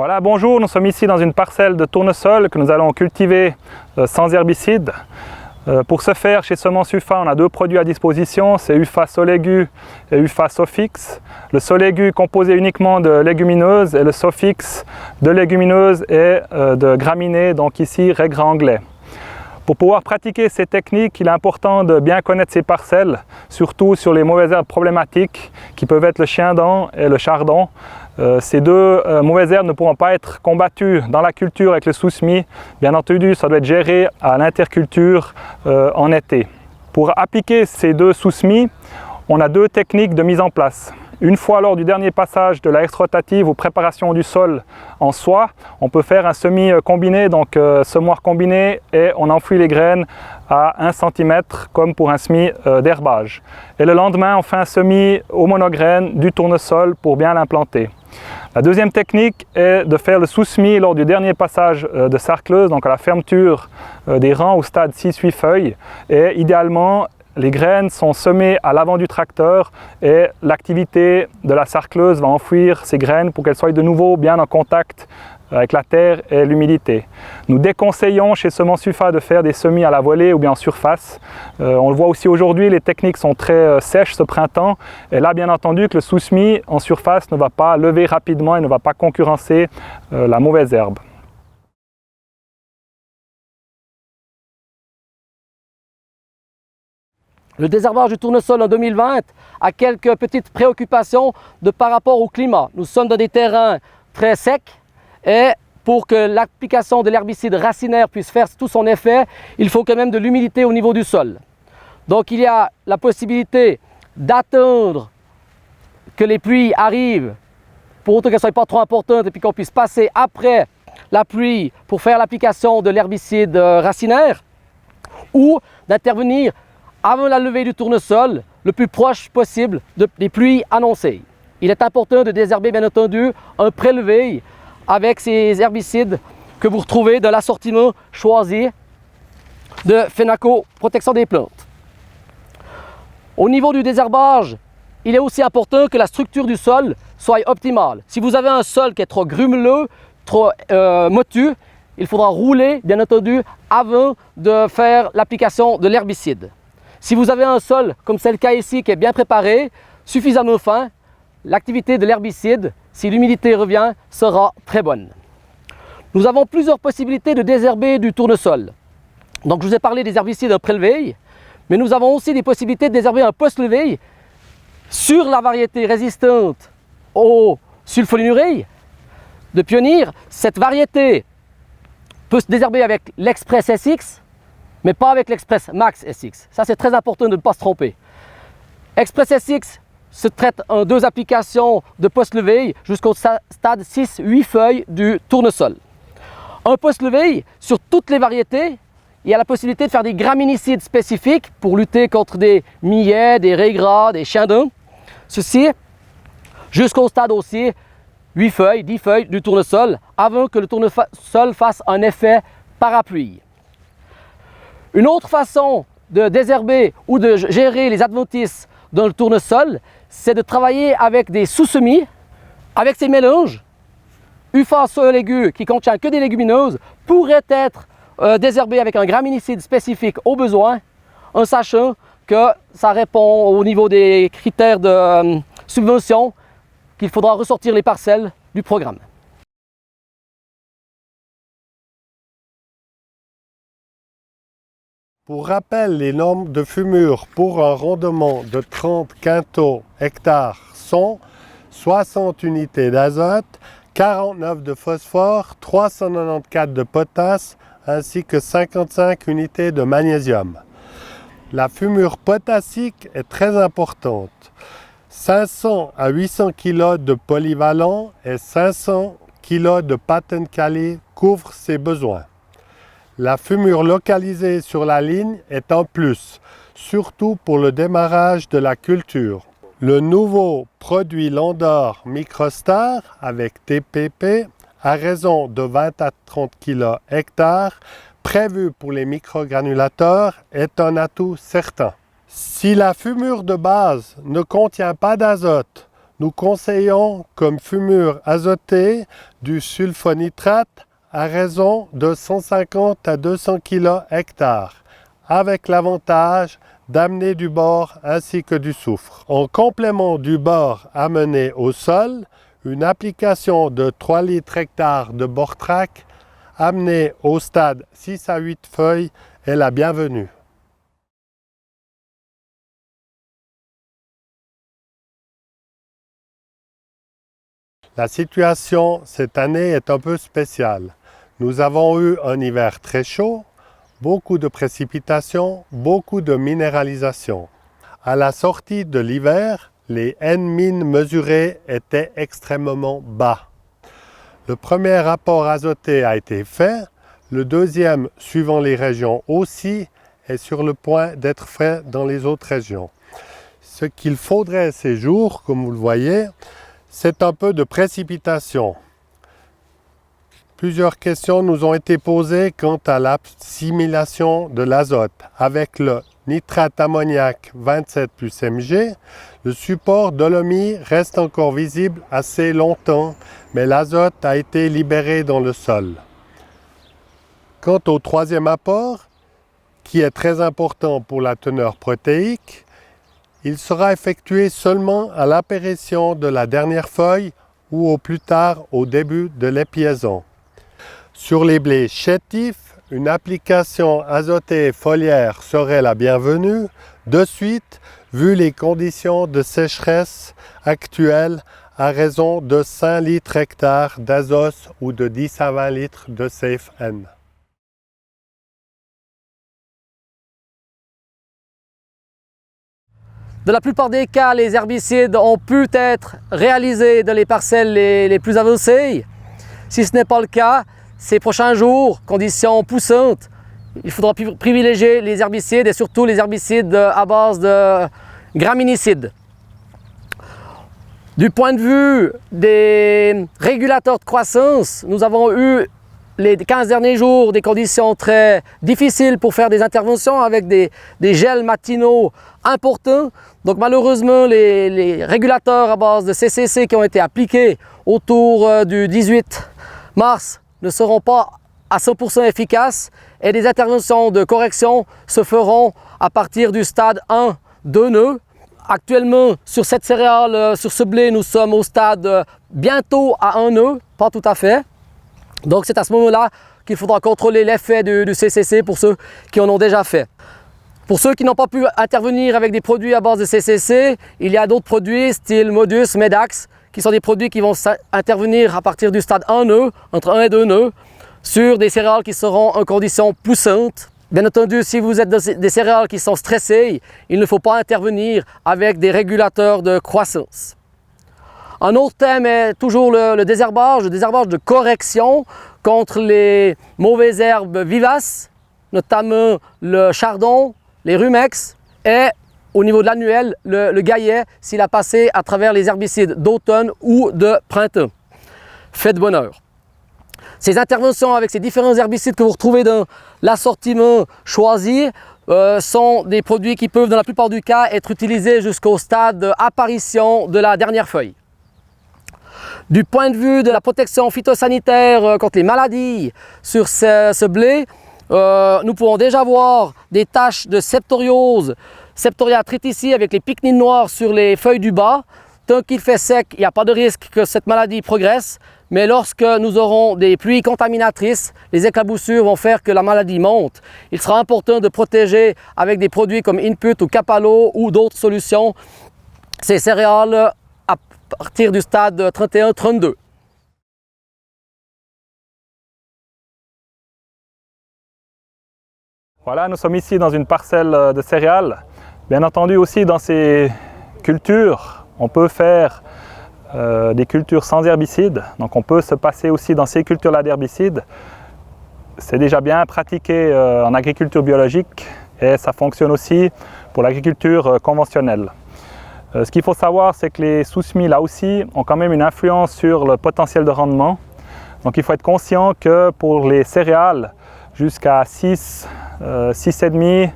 Voilà, bonjour, nous sommes ici dans une parcelle de tournesol que nous allons cultiver sans herbicide. Pour ce faire, chez Semences UFA, on a deux produits à disposition, c'est UFA Solégu et UFA Sofix. Le Solégu composé uniquement de légumineuses et le Sofix de légumineuses et de graminées, donc ici raigrats anglais. Pour pouvoir pratiquer ces techniques, il est important de bien connaître ces parcelles, surtout sur les mauvaises herbes problématiques qui peuvent être le chien-dent et le chardon. Ces deux mauvaises herbes ne pourront pas être combattues dans la culture avec le sous-semis. Bien entendu, ça doit être géré à l'interculture en été. Pour appliquer ces deux sous-semis, on a deux techniques de mise en place. Une fois lors du dernier passage de la extra-rotative ou préparation du sol en soie, on peut faire un semis combiné, donc semoir combiné, et on enfouit les graines à 1 cm comme pour un semis d'herbage. Et le lendemain, on fait un semis au monograine du tournesol pour bien l'implanter. La deuxième technique est de faire le sous-semis lors du dernier passage de sarcleuse, donc à la fermeture des rangs au stade 6-8 feuilles, et idéalement, les graines sont semées à l'avant du tracteur et l'activité de la sarcleuse va enfouir ces graines pour qu'elles soient de nouveau bien en contact avec la terre et l'humidité. Nous déconseillons chez Semences UFA de faire des semis à la volée ou bien en surface. On le voit aussi aujourd'hui, les techniques sont très sèches ce printemps. Et là, bien entendu, que le sous-semis en surface ne va pas lever rapidement et ne va pas concurrencer la mauvaise herbe. Le désherbage du tournesol en 2020 a quelques petites préoccupations par rapport au climat. Nous sommes dans des terrains très secs et pour que l'application de l'herbicide racinaire puisse faire tout son effet, il faut quand même de l'humidité au niveau du sol. Donc il y a la possibilité d'attendre que les pluies arrivent pour autant qu'elles ne soient pas trop importantes et puis qu'on puisse passer après la pluie pour faire l'application de l'herbicide racinaire, ou d'intervenir avant la levée du tournesol, le plus proche possible des pluies annoncées. Il est important de désherber bien entendu un prélevé avec ces herbicides que vous retrouvez dans l'assortiment choisi de Fenaco Protection des plantes. Au niveau du désherbage, il est aussi important que la structure du sol soit optimale. Si vous avez un sol qui est trop grumeleux, trop motu, il faudra rouler bien entendu avant de faire l'application de l'herbicide. Si vous avez un sol, comme c'est le cas ici, qui est bien préparé, suffisamment fin, l'activité de l'herbicide, si l'humidité revient, sera très bonne. Nous avons plusieurs possibilités de désherber du tournesol. Donc je vous ai parlé des herbicides prélevés, mais nous avons aussi des possibilités de désherber un post-levé sur la variété résistante au sulfonyluréa de Pionnier. Cette variété peut se désherber avec l'Express SX, mais pas avec l'Express Max SX. Ça, c'est très important de ne pas se tromper. Express SX se traite en 2 applications de post-levé jusqu'au stade 6-8 feuilles du tournesol. Un post-levé, sur toutes les variétés, il y a la possibilité de faire des graminicides spécifiques pour lutter contre des millets, des raigrats, des chiens-dents. Ceci jusqu'au stade aussi 8 feuilles, 10 feuilles du tournesol, avant que le tournesol fasse un effet parapluie. Une autre façon de désherber ou de gérer les adventices dans le tournesol, c'est de travailler avec des sous-semis, avec ces mélanges. UFA Solégu, qui contient que des légumineuses, pourrait être désherbé avec un graminicide spécifique au besoin, en sachant que ça répond au niveau des critères de subvention, qu'il faudra ressortir les parcelles du programme. Pour rappel, les normes de fumure pour un rendement de 30 quintaux hectares sont 60 unités d'azote, 49 de phosphore, 394 de potasse ainsi que 55 unités de magnésium. La fumure potassique est très importante. 500 à 800 kg de polyvalent et 500 kg de patent calé couvrent ses besoins. La fumure localisée sur la ligne est un plus, surtout pour le démarrage de la culture. Le nouveau produit Landor Microstar avec TPP à raison de 20 à 30 kg hectare prévu pour les microgranulateurs est un atout certain. Si la fumure de base ne contient pas d'azote, nous conseillons comme fumure azotée du sulfonitrate à raison de 150 à 200 kg/hectare, avec l'avantage d'amener du bore ainsi que du soufre. En complément du bore amené au sol, une application de 3 litres/hectare de Bortrac amené au stade 6 à 8 feuilles est la bienvenue. La situation cette année est un peu spéciale. Nous avons eu un hiver très chaud, beaucoup de précipitations, beaucoup de minéralisation. À la sortie de l'hiver, les N- mesurés étaient extrêmement bas. Le premier rapport azoté a été fait, le deuxième, suivant les régions aussi, est sur le point d'être fait dans les autres régions. Ce qu'il faudrait ces jours, comme vous le voyez, c'est un peu de précipitation. Plusieurs questions nous ont été posées quant à l'assimilation de l'azote. Avec le nitrate ammoniac 27 plus Mg, le support dolomie reste encore visible assez longtemps, mais l'azote a été libéré dans le sol. Quant au troisième apport, qui est très important pour la teneur protéique, il sera effectué seulement à l'apparition de la dernière feuille ou au plus tard au début de l'épiaison. Sur les blés chétifs, une application azotée foliaire serait la bienvenue, de suite, vu les conditions de sécheresse actuelles à raison de 5 litres/hectare d'azos ou de 10 à 20 litres de Safe-N. Dans la plupart des cas, les herbicides ont pu être réalisés dans les parcelles les plus avancées. Si ce n'est pas le cas, ces prochains jours, conditions poussantes, il faudra privilégier les herbicides et surtout les herbicides à base de graminicides. Du point de vue des régulateurs de croissance, nous avons eu les 15 derniers jours des conditions très difficiles pour faire des interventions avec des gels matinaux importants. Donc malheureusement, les régulateurs à base de CCC qui ont été appliqués autour du 18 mars ne seront pas à 100% efficaces et des interventions de correction se feront à partir du stade 1, 2 nœuds. Actuellement, sur cette céréale, sur ce blé, nous sommes au stade bientôt à 1 nœud, pas tout à fait. Donc c'est à ce moment-là qu'il faudra contrôler l'effet du CCC pour ceux qui en ont déjà fait. Pour ceux qui n'ont pas pu intervenir avec des produits à base de CCC, il y a d'autres produits style Modus, Medax, qui sont des produits qui vont intervenir à partir du stade 1 nœud, entre 1 et 2 nœuds, sur des céréales qui seront en conditions poussantes. Bien entendu, si vous êtes dans des céréales qui sont stressées, il ne faut pas intervenir avec des régulateurs de croissance. Un autre thème est toujours le désherbage de correction contre les mauvaises herbes vivaces, notamment le chardon, les rumex et au niveau de l'annuel, le gaillet s'il a passé à travers les herbicides d'automne ou de printemps. Faites bonheur. Ces interventions avec ces différents herbicides que vous retrouvez dans l'assortiment choisi sont des produits qui peuvent dans la plupart du cas être utilisés jusqu'au stade d'apparition de la dernière feuille. Du point de vue de la protection phytosanitaire contre les maladies sur ce blé, nous pouvons déjà voir des taches de septoriose, Septoria tritici avec les pycnines noires sur les feuilles du bas. Tant qu'il fait sec, il n'y a pas de risque que cette maladie progresse, mais lorsque nous aurons des pluies contaminatrices, les éclaboussures vont faire que la maladie monte. Il sera important de protéger avec des produits comme Input ou Capalo ou d'autres solutions ces céréales à partir du stade 31-32. Voilà, nous sommes ici dans une parcelle de céréales. Bien entendu aussi dans ces cultures, on peut faire des cultures sans herbicides. Donc on peut se passer aussi dans ces cultures-là d'herbicides. C'est déjà bien pratiqué en agriculture biologique et ça fonctionne aussi pour l'agriculture conventionnelle. Ce qu'il faut savoir, c'est que les sous-semis là aussi ont quand même une influence sur le potentiel de rendement. Donc il faut être conscient que pour les céréales, jusqu'à 6,5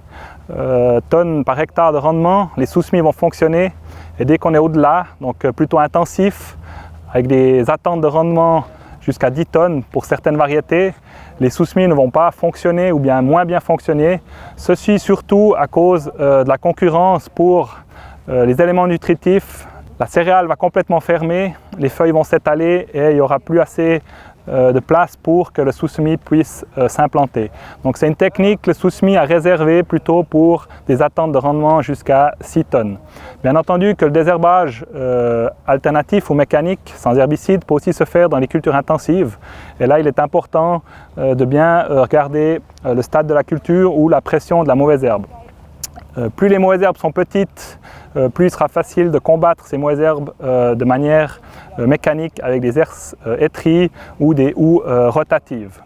tonnes par hectare de rendement, les sous-semis vont fonctionner. Et dès qu'on est au-delà, donc plutôt intensif, avec des attentes de rendement jusqu'à 10 tonnes pour certaines variétés, les sous-semis ne vont pas fonctionner ou bien moins bien fonctionner. Ceci surtout à cause de la concurrence pour les éléments nutritifs. La céréale va complètement fermer, les feuilles vont s'étaler et il n'y aura plus assez de place pour que le sous-semis puisse s'implanter. Donc c'est une technique, le sous-semis à réserver plutôt pour des attentes de rendement jusqu'à 6 tonnes. Bien entendu que le désherbage alternatif ou mécanique sans herbicide peut aussi se faire dans les cultures intensives. Et là il est important de bien regarder le stade de la culture ou la pression de la mauvaise herbe. Plus les mauvaises herbes sont petites, plus il sera facile de combattre ces mauvaises herbes de manière mécanique avec des herses étries ou des houes rotatives.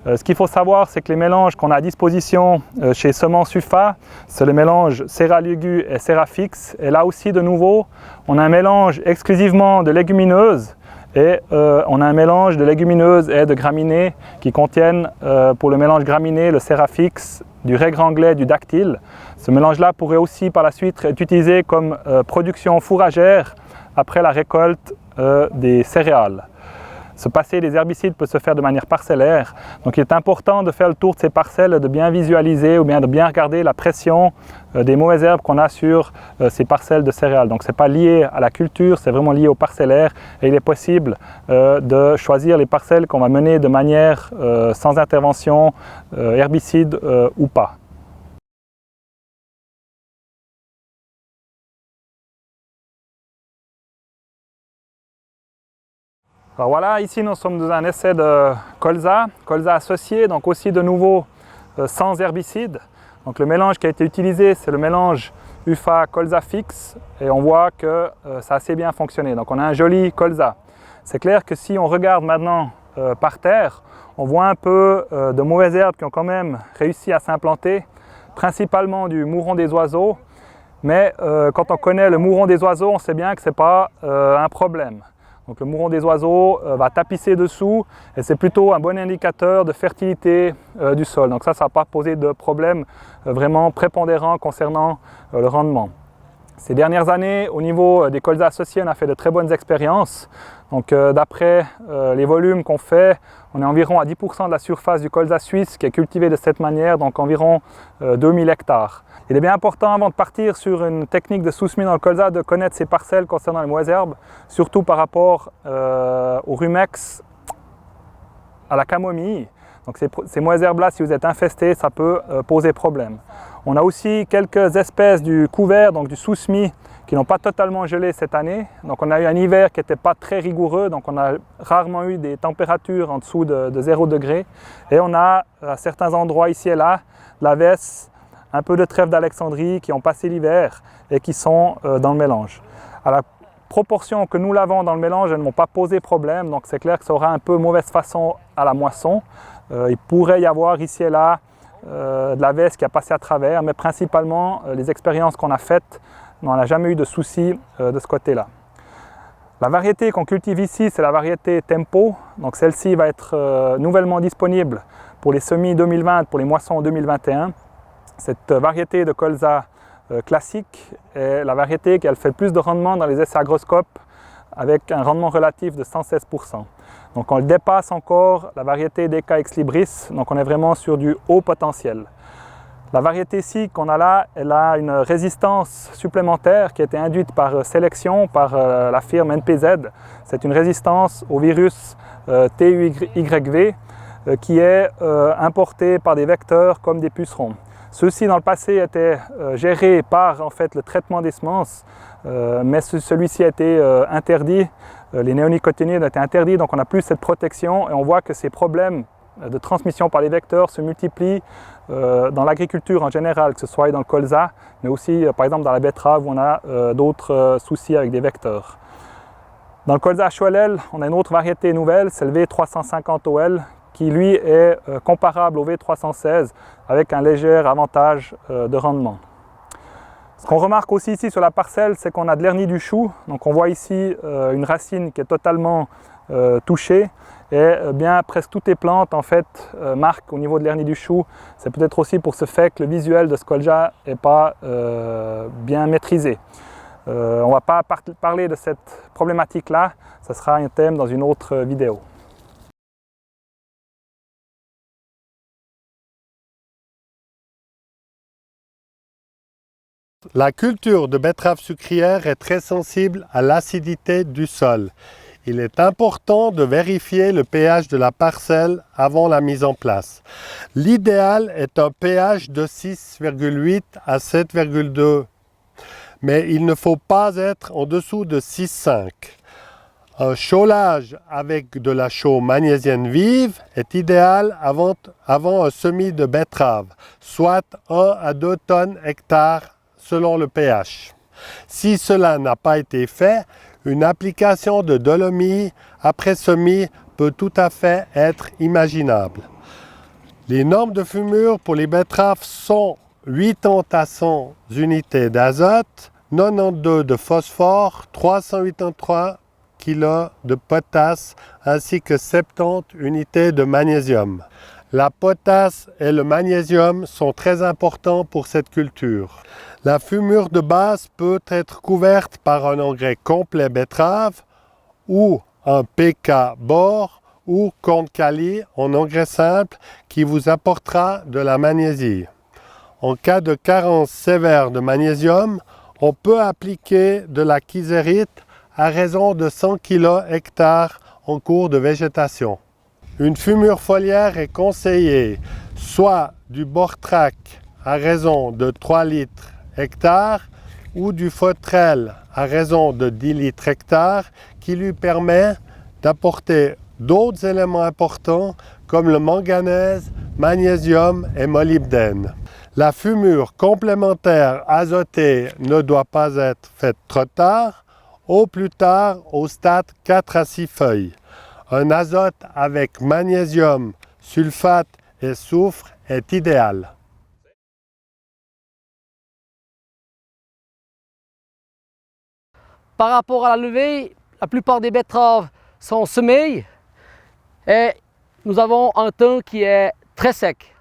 Ce qu'il faut savoir, c'est que les mélanges qu'on a à disposition chez Semences UFA, c'est le mélange Ceralugu et Cerafix. Et là aussi, de nouveau, on a un mélange exclusivement de légumineuses et on a un mélange de légumineuses et de graminées qui contiennent, pour le mélange graminé, le Cerafix, du règre anglais, du dactyle. Ce mélange-là pourrait aussi par la suite être utilisé comme production fourragère après la récolte des céréales. Se passer des herbicides peut se faire de manière parcellaire, donc il est important de faire le tour de ces parcelles, de bien visualiser ou bien de bien regarder la pression des mauvaises herbes qu'on a sur ces parcelles de céréales. Donc ce n'est pas lié à la culture, c'est vraiment lié au parcellaire et il est possible de choisir les parcelles qu'on va mener de manière sans intervention herbicide ou pas. Alors voilà, ici nous sommes dans un essai de colza associé, donc aussi de nouveau sans herbicide. Donc le mélange qui a été utilisé, c'est le mélange UFA colza fixe et on voit que ça a assez bien fonctionné. Donc on a un joli colza. C'est clair que si on regarde maintenant par terre, on voit un peu de mauvaises herbes qui ont quand même réussi à s'implanter, principalement du mouron des oiseaux. Mais quand on connaît le mouron des oiseaux, on sait bien que ce n'est pas un problème. Donc le mouron des oiseaux va tapisser dessous et c'est plutôt un bon indicateur de fertilité du sol. Donc ça ne va pas poser de problème vraiment prépondérant concernant le rendement. Ces dernières années, au niveau des colzas associés, on a fait de très bonnes expériences. Donc d'après les volumes qu'on fait, on est environ à 10% de la surface du colza suisse qui est cultivé de cette manière, donc environ 2000 hectares. Il est bien important avant de partir sur une technique de sous-semis dans le colza de connaître ses parcelles concernant les mauvaises herbes, surtout par rapport au rumex, à la camomille. Donc ces mauvaises herbes-là, si vous êtes infesté, ça peut poser problème. On a aussi quelques espèces du couvert, donc du sous-semis, qui n'ont pas totalement gelé cette année. Donc on a eu un hiver qui n'était pas très rigoureux, donc on a rarement eu des températures en dessous de 0 degré. Et on a à certains endroits ici et là, la vesse, un peu de trèfle d'Alexandrie qui ont passé l'hiver et qui sont dans le mélange. À la proportion que nous l'avons dans le mélange, elles ne vont pas poser problème, donc c'est clair que ça aura un peu mauvaise façon à la moisson. Il pourrait y avoir ici et là de la veste qui a passé à travers, mais principalement les expériences qu'on a faites, on n'a jamais eu de soucis de ce côté-là. La variété qu'on cultive ici, c'est la variété Tempo, donc celle-ci va être nouvellement disponible pour les semis 2020, pour les moissons 2021. Cette variété de colza classique est la variété qui a fait le plus de rendement dans les essais agroscopes avec un rendement relatif de 116%. Donc on le dépasse encore la variété Deca Ex Libris, donc on est vraiment sur du haut potentiel. La variété-ci qu'on a là, elle a une résistance supplémentaire qui a été induite par sélection par la firme NPZ. C'est une résistance au virus TUYV qui est importé par des vecteurs comme des pucerons. Ceux-ci dans le passé étaient gérés par en fait, le traitement des semences, mais celui-ci a été interdit, les néonicotinoïdes ont été interdits, donc on n'a plus cette protection et on voit que ces problèmes de transmission par les vecteurs se multiplient dans l'agriculture en général, que ce soit dans le colza, mais aussi par exemple dans la betterave où on a d'autres soucis avec des vecteurs. Dans le colza HOLL, on a une autre variété nouvelle, c'est le V350OL, qui lui est comparable au V316 avec un léger avantage de rendement. Ce qu'on remarque aussi ici sur la parcelle, c'est qu'on a de l'hernie du chou. Donc on voit ici une racine qui est totalement touchée et bien presque toutes les plantes en fait marquent au niveau de l'hernie du chou. C'est peut-être aussi pour ce fait que le visuel de ce colza n'est pas bien maîtrisé. On ne va pas parler de cette problématique-là, ce sera un thème dans une autre vidéo. La culture de betterave sucrière est très sensible à l'acidité du sol. Il est important de vérifier le pH de la parcelle avant la mise en place. L'idéal est un pH de 6,8 à 7,2, mais il ne faut pas être en dessous de 6,5. Un chaulage avec de la chaux magnésienne vive est idéal avant un semis de betterave, soit 1 à 2 tonnes hectare selon le pH. Si cela n'a pas été fait, une application de dolomie après semis peut tout à fait être imaginable. Les normes de fumure pour les betteraves sont 80 à 100 unités d'azote, 92 de phosphore, 383 kg de potasse ainsi que 70 unités de magnésium. La potasse et le magnésium sont très importants pour cette culture. La fumure de base peut être couverte par un engrais complet betterave ou un PK bore ou Concali en engrais simple qui vous apportera de la magnésie. En cas de carence sévère de magnésium, on peut appliquer de la kizérite à raison de 100 kg hectare en cours de végétation. Une fumure foliaire est conseillée soit du Bortrac à raison de 3 litres hectare ou du Fautrel à raison de 10 litres hectare qui lui permet d'apporter d'autres éléments importants comme le manganèse, magnésium et molybdène. La fumure complémentaire azotée ne doit pas être faite trop tard, au plus tard au stade 4 à 6 feuilles. Un azote avec magnésium, sulfate et soufre est idéal. Par rapport à la levée, la plupart des betteraves sont semées et nous avons un temps qui est très sec.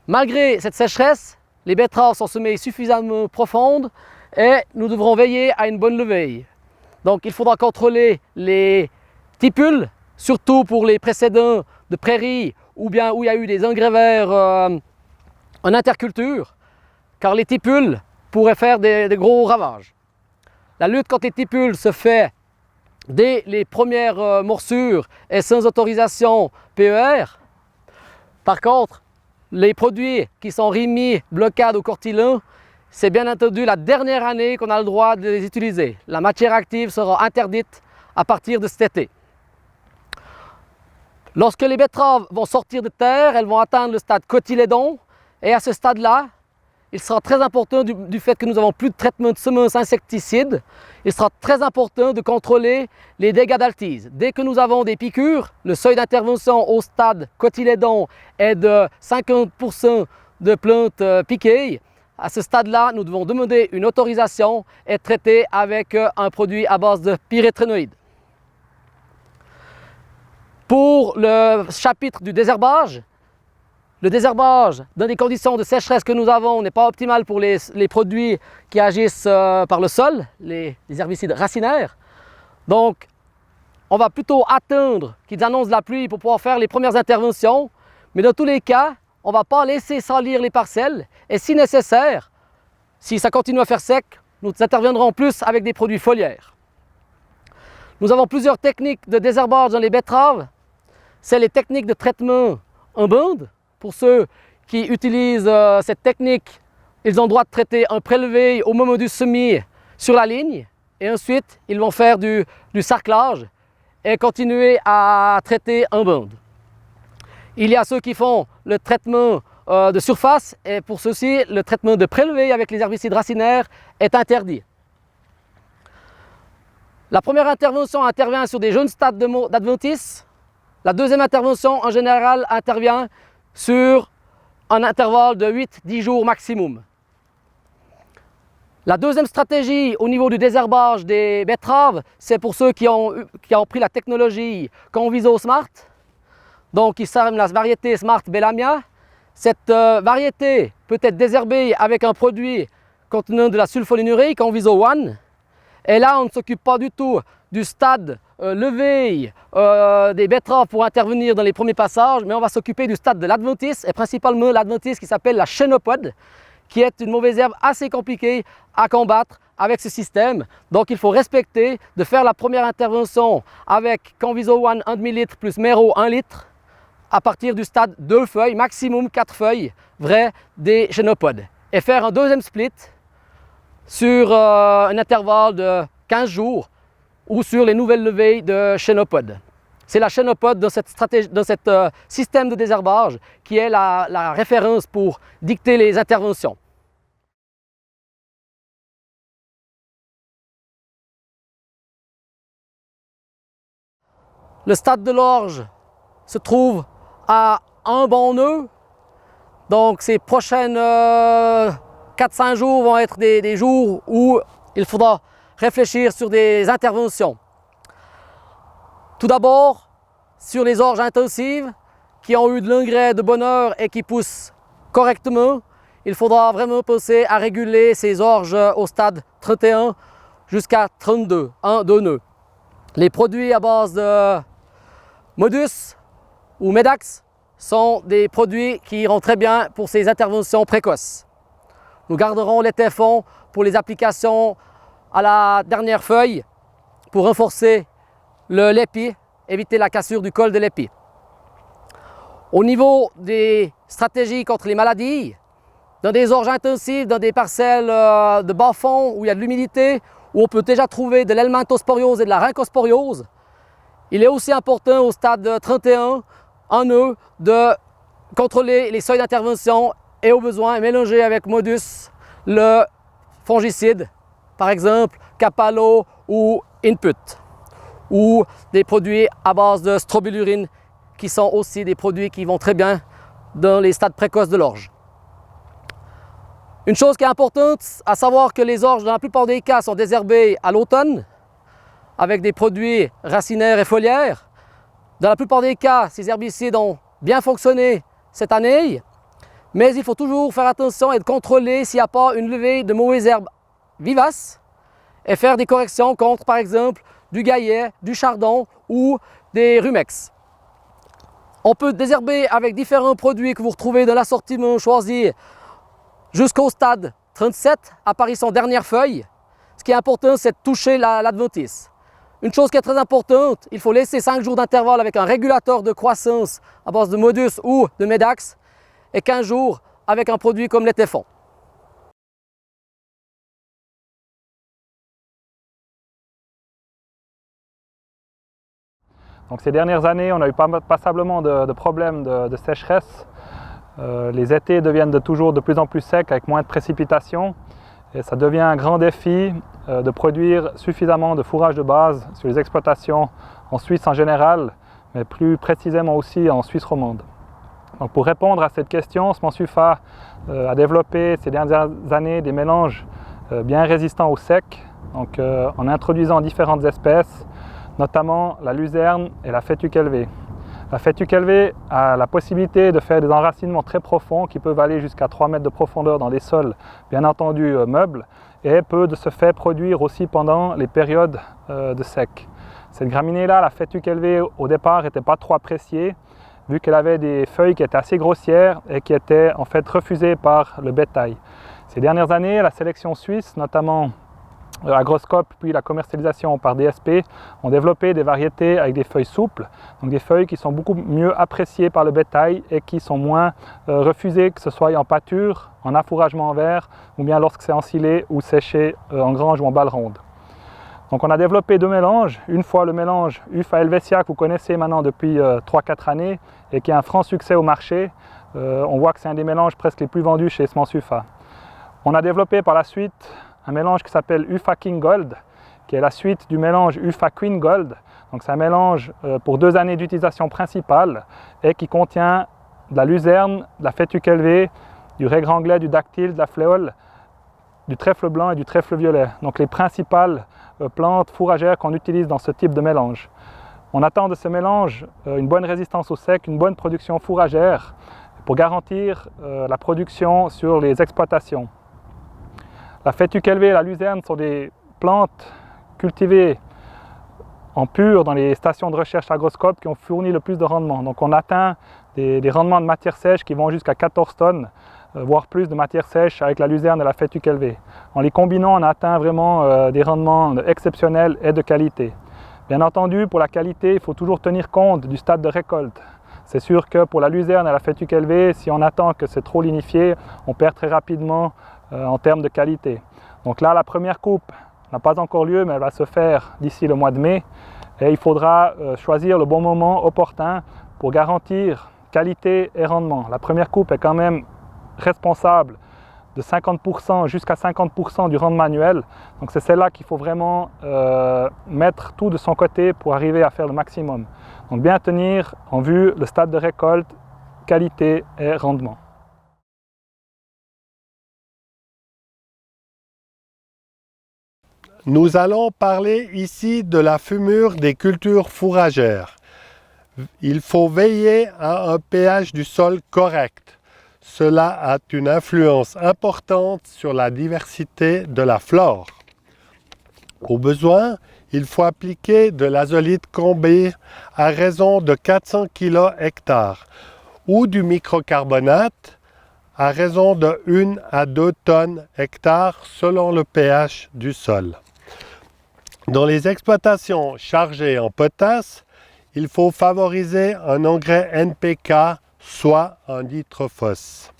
Malgré cette sécheresse, les betteraves sont semées suffisamment profondes et nous devrons veiller à une bonne levée. Donc il faudra contrôler les tipules, surtout pour les précédents de prairies ou bien où il y a eu des engrais verts en interculture, car les tipules pourraient faire des gros ravages. La lutte contre les tipules se fait dès les premières morsures et sans autorisation PER. Par contre, les produits qui sont remis blocade ou cortillon, c'est bien entendu la dernière année qu'on a le droit de les utiliser. La matière active sera interdite à partir de cet été. Lorsque les betteraves vont sortir de terre, elles vont atteindre le stade cotylédon et à ce stade-là, il sera très important du fait que nous n'avons plus de traitement de semences insecticides, il sera très important de contrôler les dégâts d'altise. Dès que nous avons des piqûres, le seuil d'intervention au stade cotylédon est de 50% de plantes piquées. À ce stade-là, nous devons demander une autorisation et traiter avec un produit à base de pyréthrinoïdes. Pour le chapitre du désherbage, le désherbage, dans les conditions de sécheresse que nous avons, n'est pas optimal pour les produits qui agissent par le sol, les herbicides racinaires. Donc, on va plutôt attendre qu'ils annoncent la pluie pour pouvoir faire les premières interventions. Mais dans tous les cas, on ne va pas laisser salir les parcelles. Et si nécessaire, si ça continue à faire sec, nous interviendrons plus avec des produits foliaires. Nous avons plusieurs techniques de désherbage dans les betteraves. C'est les techniques de traitement en bande. Pour ceux qui utilisent cette technique, ils ont le droit de traiter un prélevé au moment du semis sur la ligne et ensuite ils vont faire du sarclage et continuer à traiter en bande. Il y a ceux qui font le traitement de surface et pour ceux-ci, le traitement de prélevé avec les herbicides racinaires est interdit. La première intervention intervient sur des jeunes stades d'adventice. La deuxième intervention, en général, intervient sur un intervalle de 8-10 jours maximum. La deuxième stratégie au niveau du désherbage des betteraves, c'est pour ceux qui ont pris la technologie Conviso Smart. Donc, ils servent la variété Smart Bellamia. Cette variété peut être désherbée avec un produit contenant de la sulfonylurée, Conviso One. Et là, on ne s'occupe pas du tout du stade levée des betteraves pour intervenir dans les premiers passages, mais on va s'occuper du stade de l'adventice, et principalement l'adventice qui s'appelle la chénopode, qui est une mauvaise herbe assez compliquée à combattre avec ce système. Donc il faut respecter de faire la première intervention avec Conviso One 1 demi-litre plus Mero 1 litre à partir du stade 2 feuilles, maximum 4 feuilles vraies des chénopodes. Et faire un deuxième split sur un intervalle de 15 jours ou sur les nouvelles levées de chénopodes. C'est la chénopode dans cette système de désherbage qui est la référence pour dicter les interventions. Le stade de l'orge se trouve à un bon nœud. Donc ces prochaines 4-5 jours vont être des jours où il faudra réfléchir sur des interventions. Tout d'abord, sur les orges intensives qui ont eu de l'engrais de bonne heure et qui poussent correctement, il faudra vraiment penser à réguler ces orges au stade 31 jusqu'à 32, 1-2 nœuds. Les produits à base de Modus ou Medax sont des produits qui iront très bien pour ces interventions précoces. Nous garderons les téfons pour les applications à la dernière feuille pour renforcer l'épi, éviter la cassure du col de l'épi. Au niveau des stratégies contre les maladies, dans des orges intensives, dans des parcelles de bas fond où il y a de l'humidité, où on peut déjà trouver de l'helminthosporiose et de la rhincosporiose, il est aussi important au stade 31, en nœud, de contrôler les seuils d'intervention et au besoin mélanger avec Modus le fongicide, par exemple Capalo ou Input, ou des produits à base de strobilurine qui sont aussi des produits qui vont très bien dans les stades précoces de l'orge. Une chose qui est importante, à savoir que les orges dans la plupart des cas sont désherbées à l'automne avec des produits racinaires et foliaires. Dans la plupart des cas, ces herbicides ont bien fonctionné cette année, mais il faut toujours faire attention et contrôler s'il n'y a pas une levée de mauvaises herbes vivaces et faire des corrections contre, par exemple, du gaillet, du chardon ou des rumex. On peut désherber avec différents produits que vous retrouvez dans l'assortiment choisi jusqu'au stade 37, apparition dernière feuille. Ce qui est important, c'est de toucher l'adventice. Une chose qui est très importante, il faut laisser 5 jours d'intervalle avec un régulateur de croissance à base de Modus ou de Medax et 15 jours avec un produit comme les téfons. Donc ces dernières années, on a eu passablement de problèmes de sécheresse. Les étés deviennent toujours de plus en plus secs avec moins de précipitations. Et ça devient un grand défi de produire suffisamment de fourrage de base sur les exploitations en Suisse en général, mais plus précisément aussi en Suisse romande. Donc pour répondre à cette question, Semensufa a développé ces dernières années des mélanges bien résistants au sec, donc, en introduisant différentes espèces, notamment la luzerne et la fétuque élevée. La fétuque élevée a la possibilité de faire des enracinements très profonds qui peuvent aller jusqu'à 3 mètres de profondeur dans des sols, bien entendu meubles, et peut de ce fait produire aussi pendant les périodes de sec. Cette graminée-là, la fétuque élevée, au départ n'était pas trop appréciée, vu qu'elle avait des feuilles qui étaient assez grossières et qui étaient en fait refusées par le bétail. Ces dernières années, la sélection suisse, notamment Agroscope puis la commercialisation par DSP ont développé des variétés avec des feuilles souples, donc des feuilles qui sont beaucoup mieux appréciées par le bétail et qui sont moins refusées, que ce soit en pâture, en affouragement en verre ou bien lorsque c'est ensilé ou séché en grange ou en balle ronde. Donc on a développé 2 mélanges, une fois le mélange Ufa Helvetia que vous connaissez maintenant depuis 3-4 années et qui est un franc succès au marché. On voit que c'est un des mélanges presque les plus vendus chez Semensufa. On a développé par la suite un mélange qui s'appelle Ufa King Gold, qui est la suite du mélange Ufa Queen Gold. Donc c'est un mélange pour 2 années d'utilisation principale et qui contient de la luzerne, de la fétuque élevée, du raigré anglais, du dactyle, de la fléole, du trèfle blanc et du trèfle violet. Donc les principales plantes fourragères qu'on utilise dans ce type de mélange. On attend de ce mélange une bonne résistance au sec, une bonne production fourragère pour garantir la production sur les exploitations. La Fétuque-Elve et la luzerne sont des plantes cultivées en pur dans les stations de recherche agroscope qui ont fourni le plus de rendement. Donc on atteint des rendements de matière sèche qui vont jusqu'à 14 tonnes, voire plus de matière sèche avec la luzerne et la Fétuque-Elve. En les combinant, on atteint vraiment des rendements exceptionnels et de qualité. Bien entendu, pour la qualité, il faut toujours tenir compte du stade de récolte. C'est sûr que pour la luzerne et la Fétuque-Elve, si on attend que c'est trop lignifié, on perd très rapidement en termes de qualité. Donc là, la première coupe n'a pas encore lieu, mais elle va se faire d'ici le mois de mai. Et il faudra choisir le bon moment opportun pour garantir qualité et rendement. La première coupe est quand même responsable de 50% jusqu'à 50% du rendement annuel. Donc c'est celle-là qu'il faut vraiment mettre tout de son côté pour arriver à faire le maximum. Donc bien tenir en vue le stade de récolte, qualité et rendement. Nous allons parler ici de la fumure des cultures fourragères. Il faut veiller à un pH du sol correct. Cela a une influence importante sur la diversité de la flore. Au besoin, il faut appliquer de l'azolite combi à raison de 400 kg/hectare ou du microcarbonate à raison de 1 à 2 tonnes hectare selon le pH du sol. Dans les exploitations chargées en potasse, il faut favoriser un engrais NPK, soit un nitrophos.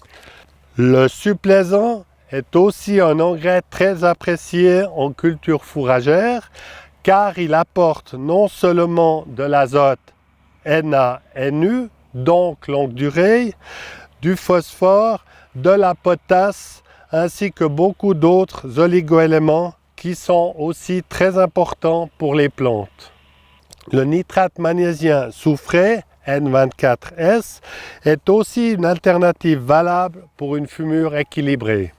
Le suppléant est aussi un engrais très apprécié en culture fourragère car il apporte non seulement de l'azote Na-Nu, donc longue durée, du phosphore, de la potasse ainsi que beaucoup d'autres oligoéléments qui sont aussi très importants pour les plantes. Le nitrate magnésien soufré, N24S, est aussi une alternative valable pour une fumure équilibrée.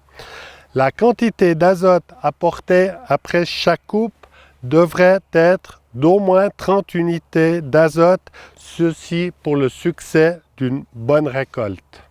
La quantité d'azote apportée après chaque coupe devrait être d'au moins 30 unités d'azote, ceci pour le succès d'une bonne récolte.